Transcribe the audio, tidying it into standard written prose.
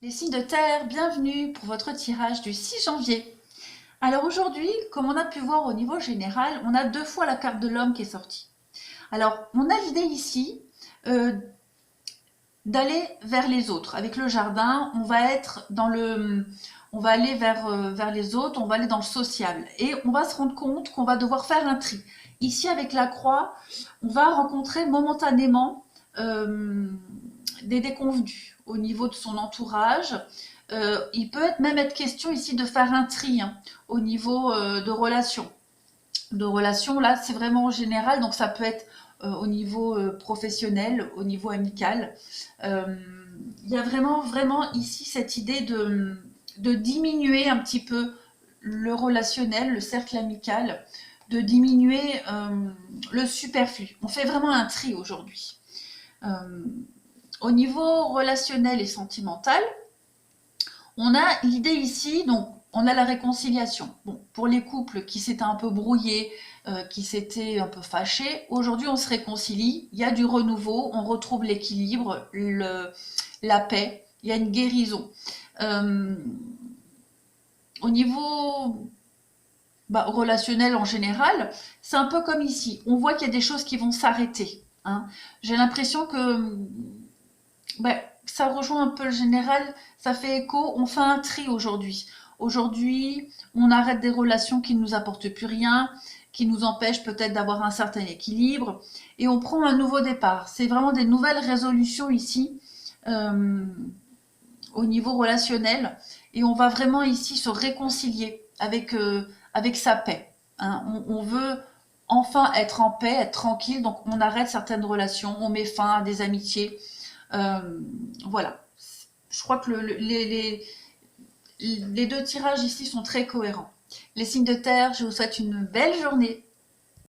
Les signes de terre, bienvenue pour votre tirage du 6 janvier. Alors aujourd'hui, comme on a pu voir au niveau général, on a deux fois la carte de l'homme qui est sortie. Alors on a l'idée ici euh, d'aller vers les autres. Avec le jardin, on va être on va aller vers les autres, on va aller dans le sociable. Et on va se rendre compte qu'on va devoir faire un tri. Ici avec la croix, on va rencontrer momentanément euh, des déconvenus au niveau de son entourage. Il peut même être question ici de faire un tri au niveau de relations. De relations, là, c'est vraiment en général, donc ça peut être au niveau professionnel, au niveau amical. Euh, Il y a vraiment ici cette idée de diminuer un petit peu le relationnel, le cercle amical, de diminuer le superflu. On fait vraiment un tri aujourd'hui. Euh, Au niveau relationnel et sentimental, on a l'idée ici, donc on a la réconciliation. Bon, pour les couples qui s'étaient un peu brouillés, qui s'étaient un peu fâchés, aujourd'hui on se réconcilie, il y a du renouveau, on retrouve l'équilibre, la paix, il y a une guérison. Euh, Au niveau relationnel en général, c'est un peu comme ici. On voit qu'il y a des choses qui vont s'arrêter. Hein. J'ai l'impression que ça rejoint un peu le général, ça fait écho, on fait un tri aujourd'hui. Aujourd'hui, on arrête des relations qui ne nous apportent plus rien, qui nous empêchent peut-être d'avoir un certain équilibre, et on prend un nouveau départ. C'est vraiment des nouvelles résolutions ici, euh, au niveau relationnel, et on va vraiment ici se réconcilier avec sa paix. Hein. On veut enfin être en paix, être tranquille, donc on arrête certaines relations, on met fin à des amitiés, voilà. Je crois que les deux tirages ici sont très cohérents. Les signes de terre, je vous souhaite une belle journée.